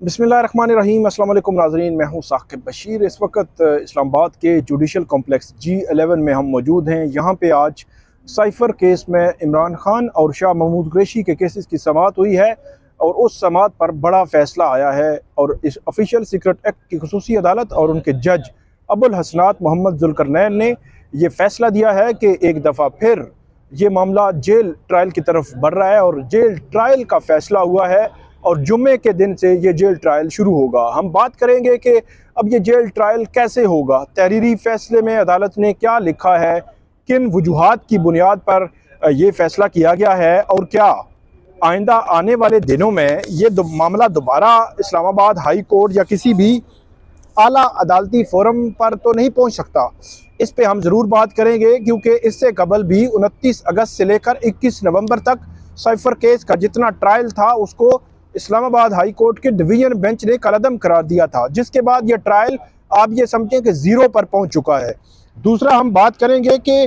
बिस्मिल्लाहिर्रहमानिर्रहीम। अस्सलाम वालेकुम नाज़रीन, मैं हूं साकिब बशीर। इस वक्त इस्लामाबाद के जुडिशल कॉम्प्लेक्स G11 में हम मौजूद हैं। यहाँ पे आज साइफ़र केस में इमरान खान और शाह महमूद कुरैशी के केसेस की समाअत हुई है और उस समाअत पर बड़ा फ़ैसला आया है। और इस ऑफिशियल सीक्रेट एक्ट की खुसूसी अदालत और उनके जज अबुल हसनात मोहम्मद जुल्करनैन ने यह फ़ैसला दिया है कि एक दफ़ा फिर ये मामला जेल ट्रायल की तरफ बढ़ रहा है और जेल ट्रायल का फ़ैसला हुआ है और जुम्मे के दिन से ये जेल ट्रायल शुरू होगा। हम बात करेंगे कि अब ये जेल ट्रायल कैसे होगा, तहरीरी फ़ैसले में अदालत ने क्या लिखा है, किन वजूहात की बुनियाद पर ये फ़ैसला किया गया है और क्या आइंदा आने वाले दिनों में ये मामला दोबारा इस्लामाबाद हाई कोर्ट या किसी भी आला अदालती फोरम पर तो नहीं पहुंच सकता। इस पे हम ज़रूर बात करेंगे क्योंकि इससे कबल भी 29 अगस्त से लेकर 21 नवंबर तक साइफ़र केस का जितना ट्रायल था उसको इस्लामाबाद हाई कोर्ट के डिवीज़न बेंच ने कलअदम करार दिया था, जिसके बाद ये ट्रायल आप ये समझें कि ज़ीरो पर पहुंच चुका है। दूसरा हम बात करेंगे कि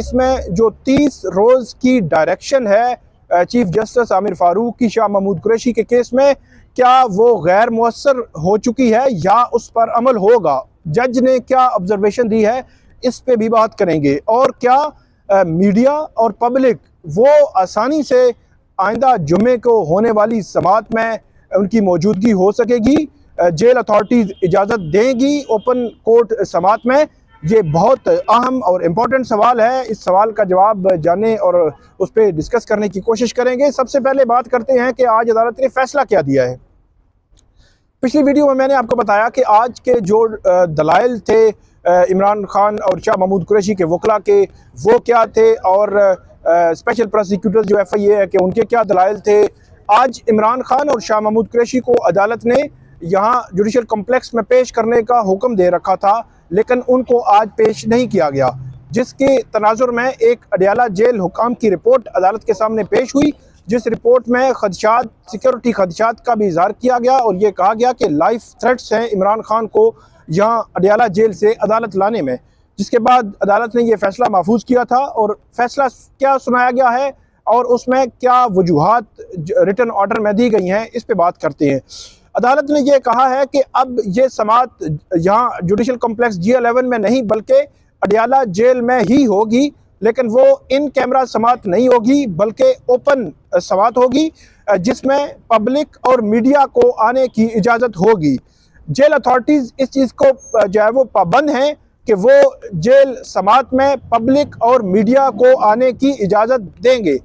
इसमें जो 30 रोज़ की डायरेक्शन है चीफ जस्टिस आमिर फ़ारूक की शाह महमूद कुरैशी के केस में, क्या वो गैर मुअस्सर हो चुकी है या उस पर अमल होगा, जज ने क्या ऑब्जर्वेशन दी है, इस पे भी बात करेंगे। और क्या मीडिया और पब्लिक वो आसानी से आइंदा जुम्मे को होने वाली समाअत में उनकी मौजूदगी हो सकेगी, जेल अथॉरिटीज़ इजाज़त देंगी ओपन कोर्ट समाअत में। ये बहुत अहम और इम्पोर्टेंट सवाल है। इस सवाल का जवाब जानने और उस पर डिस्कस करने की कोशिश करेंगे। सबसे पहले बात करते हैं कि आज अदालत ने फ़ैसला क्या दिया है। पिछली वीडियो में मैंने आपको बताया कि आज के जो दलाइल थे इमरान खान और शाह महमूद कुरैशी के वकला के, वो क्या थे और स्पेशल प्रोसिक्यूटर जो FIA है कि उनके क्या दलाइल थे। आज इमरान खान और शाह महमूद कुरैशी को अदालत ने यहाँ जुडिशल कॉम्प्लेक्स में पेश करने का हुक्म दे रखा था, लेकिन उनको आज पेश नहीं किया गया, जिसके तनाजुर में एक अडियाला जेल हुकाम की रिपोर्ट अदालत के सामने पेश हुई, जिस रिपोर्ट में खदशात, सिक्योरिटी खदशात का भी इजहार किया गया और ये कहा गया कि लाइफ थ्रेट्स हैं इमरान खान को यहाँ अडियाला जेल से अदालत लाने में। जिसके बाद अदालत ने यह फ़ैसला महफूज किया था और फैसला क्या सुनाया गया है और उसमें क्या वजूहात रिटन ऑर्डर में दी गई हैं, इस पे बात करते हैं। अदालत ने यह कहा है कि अब ये समाअत यहाँ जुडिशल कॉम्प्लेक्स G11 में नहीं बल्कि अडियाला जेल में ही होगी, लेकिन वो इन कैमरा समाअत नहीं होगी बल्कि ओपन समाअत होगी, जिसमें पब्लिक और मीडिया को आने की इजाज़त होगी। जेल अथॉरिटीज़ इस चीज़ को जो है वो पाबंद हैं कि वो जेल समाअत में पब्लिक और मीडिया को आने की इजाज़त देंगे।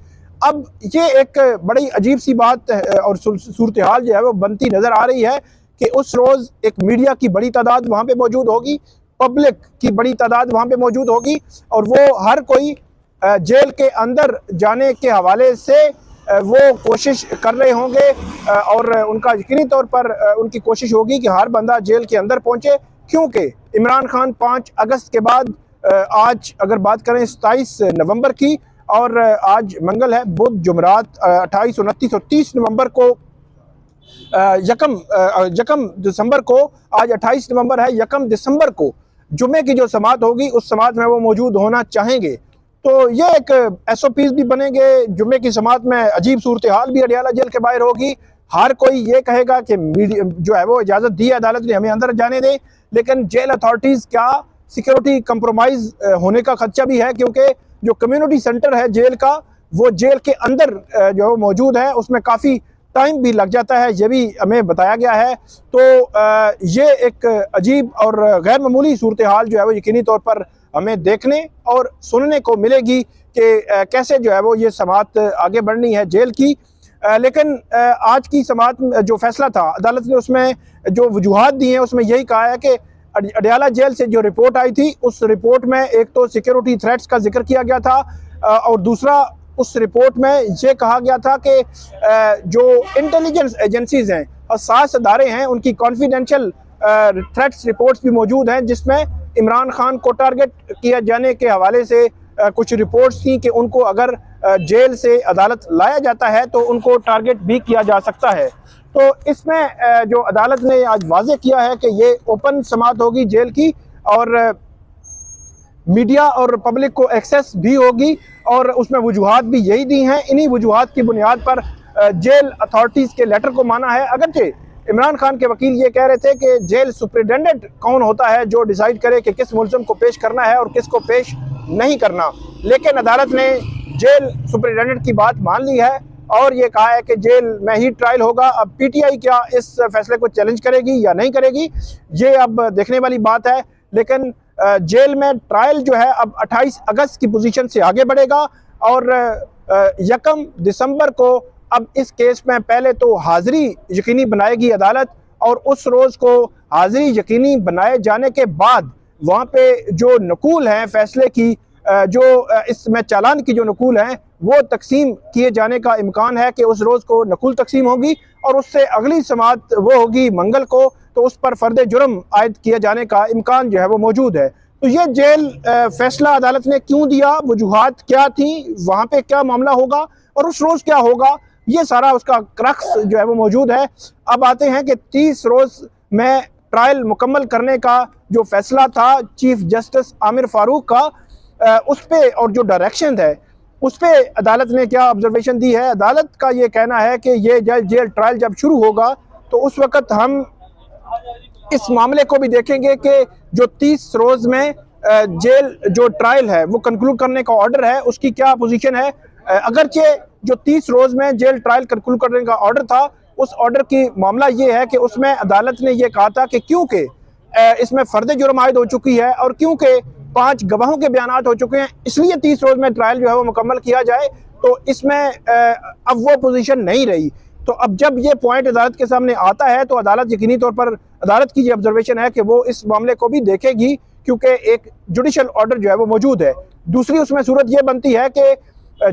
अब ये एक बड़ी अजीब सी बात और सूरत हाल जो है वो बनती नज़र आ रही है कि उस रोज़ एक मीडिया की बड़ी तादाद वहाँ पे मौजूद होगी, पब्लिक की बड़ी तादाद वहाँ पे मौजूद होगी और वो हर कोई जेल के अंदर जाने के हवाले से वो कोशिश कर रहे होंगे और उनका यकीनी तौर पर उनकी कोशिश होगी कि हर बंदा जेल के अंदर पहुँचे, क्योंकि इमरान खान 5 अगस्त के बाद आज अगर बात करें 27 नवंबर की और आज मंगल है, बुध, जुमरात, 28, 29 और 30 नवंबर को यकम दिसंबर को, आज 28 नवंबर है, यकम दिसंबर को जुम्मे की जो समाअत होगी उस समाअत में वो मौजूद होना चाहेंगे। तो ये एक SOPs भी बनेंगे। जुम्मे की समाअत में अजीब सूरत हाल भी अडियाला जेल के बाहर होगी। हर कोई ये कहेगा कि मीडिया जो है वो इजाज़त दी है अदालत ने, हमें अंदर जाने दें, लेकिन जेल अथॉरिटीज़ क्या सिक्योरिटी कंप्रोमाइज़ होने का खदशा भी है, क्योंकि जो कम्युनिटी सेंटर है जेल का वो जेल के अंदर जो मौजूद है उसमें काफ़ी टाइम भी लग जाता है, ये भी हमें बताया गया है। तो ये एक अजीब और गैर मामूली सूरत हाल जो है वो यकीनी तौर पर हमें देखने और सुनने को मिलेगी कि कैसे जो है वो ये समाअत आगे बढ़नी है जेल की। लेकिन आज की समाअत जो फैसला था अदालत ने उसमें जो वजूहात दी हैं उसमें यही कहा है कि अडियाला जेल से जो रिपोर्ट आई थी उस रिपोर्ट में एक तो सिक्योरिटी थ्रेट्स का जिक्र किया गया था और दूसरा उस रिपोर्ट में ये कहा गया था कि जो इंटेलिजेंस एजेंसीज हैं और सास अदारे हैं उनकी कॉन्फिडेंशियल थ्रेट्स रिपोर्ट्स भी मौजूद हैं, जिसमें इमरान खान को टारगेट किया जाने के हवाले से कुछ रिपोर्ट्स थी कि उनको अगर जेल से अदालत लाया जाता है तो उनको टारगेट भी किया जा सकता है। तो इसमें जो अदालत ने आज वाज़ेह किया है कि ये ओपन समाअत होगी जेल की और मीडिया और पब्लिक को एक्सेस भी होगी और उसमें वजूहात भी यही दी हैं। इन्हीं वजूहात की बुनियाद पर जेल अथॉरिटीज़ के लेटर को माना है। अगरचे इमरान खान के वकील ये कह रहे थे कि जेल सुपरिटेंडेंट कौन होता है जो डिसाइड करे कि किस मुलज़िम को पेश करना है और किस को पेश नहीं करना, लेकिन अदालत ने जेल सुपरिटेंडेंट की बात मान ली है और ये कहा है कि जेल में ही ट्रायल होगा। अब पीटीआई क्या इस फैसले को चैलेंज करेगी या नहीं करेगी, ये अब देखने वाली बात है। लेकिन जेल में ट्रायल जो है अब 28 अगस्त की पोजीशन से आगे बढ़ेगा और 1 दिसंबर को अब इस केस में पहले तो हाज़िरी यकीनी बनाएगी अदालत, और उस रोज़ को हाज़िरी यकीनी बनाए जाने के बाद वहाँ पे जो नकूल हैं फैसले की, जो इसमें चालान की जो नकूल हैं वो तकसीम किए जाने का इम्कान है कि उस रोज़ को नकूल तकसीम होगी और उससे अगली समाअत वो होगी मंगल को, तो उस पर फ़र्द जुर्म आयद किए जाने का इम्कान जो है वो मौजूद है। तो ये जेल फैसला अदालत ने क्यों दिया, वजूहात क्या थी, वहाँ पे क्या मामला होगा और उस रोज़ क्या होगा, ये सारा उसका क्रक्स जो है वो मौजूद है। अब आते हैं कि 30 रोज़ में ट्रायल मुकम्मल करने का जो फैसला था चीफ जस्टिस आमिर फारूक का, उस पे और जो डायरेक्शन है उस पे अदालत ने क्या ऑब्जर्वेशन दी है। अदालत का ये कहना है कि ये जेल ट्रायल जब शुरू होगा तो उस वक़्त हम इस मामले को भी देखेंगे कि जो 30 रोज़ में जेल जो ट्रायल है वो कंक्लूड करने का ऑर्डर है उसकी क्या पोजीशन है। अगरचे जो 30 रोज़ में जेल ट्रायल कंक्लूड करने का ऑर्डर था, उस ऑर्डर की मामला ये है कि उसमें अदालत ने ये कहा था कि क्योंकि इसमें फ़र्द जुर्म आयद हो चुकी है और क्योंकि 5 गवाहों के बयानात हो चुके हैं, इसलिए 30 रोज़ में ट्रायल जो है वो मुकम्मल किया जाए। तो इसमें अब वो पोजीशन नहीं रही। तो अब जब ये पॉइंट अदालत के सामने आता है तो अदालत यकीनी तौर पर अदालत की ये ऑब्जर्वेशन है कि वो इस मामले को भी देखेगी क्योंकि एक जुडिशल ऑर्डर जो है वो मौजूद है। दूसरी उसमें सूरत ये बनती है कि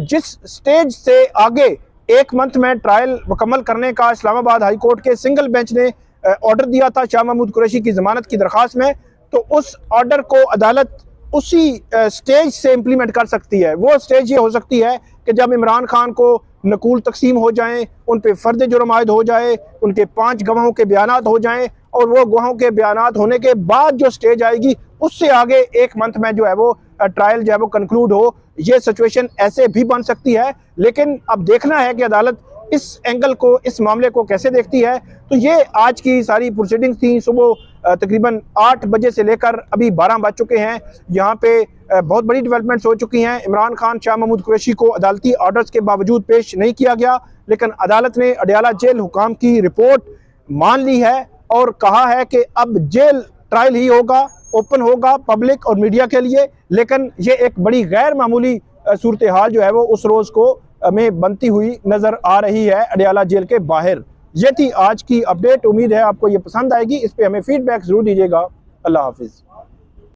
जिस स्टेज से आगे 1 मंथ में ट्रायल मुकम्मल करने का इस्लामाबाद हाई कोर्ट के सिंगल बेंच ने ऑर्डर दिया था शाह महमूद कुरैशी की ज़मानत की दरख्वास्त में, तो उस ऑर्डर को अदालत उसी स्टेज से इम्प्लीमेंट कर सकती है। वो स्टेज ये हो सकती है कि जब इमरान खान को नकूल तकसीम हो जाएं, उन पे फ़र्द जुर्म आयद हो जाए, उनके 5 गवाहों के बयानात हो जाएं और वो गवाहों के बयानात होने के बाद जो स्टेज आएगी उससे आगे 1 मंथ में जो है वो ट्रायल जो है वो कंक्लूड हो। ये सिचुएशन ऐसे भी बन सकती है, लेकिन अब देखना है कि अदालत इस एंगल को, इस मामले को कैसे देखती है। तो ये आज की सारी प्रोसीडिंग्स थी। सुबह तकरीबन 8 बजे से लेकर अभी 12 बज चुके हैं। यहाँ पे बहुत बड़ी डेवलपमेंट्स हो चुकी हैं। इमरान खान शाह महमूद कुरैशी को अदालती ऑर्डर्स के बावजूद पेश नहीं किया गया, लेकिन अदालत ने अडयाला जेल हुकाम की रिपोर्ट मान ली है और कहा है कि अब जेल ट्रायल ही होगा, ओपन होगा पब्लिक और मीडिया के लिए। लेकिन ये एक बड़ी गैर मामूली सूरत हाल जो है वो उस रोज़ को में बनती हुई नज़र आ रही है अडयाला जेल के बाहर। ये थी आज की अपडेट। उम्मीद है आपको ये पसंद आएगी। इस पे हमें फीडबैक ज़रूर दीजिएगा। अल्लाह हाफिज़।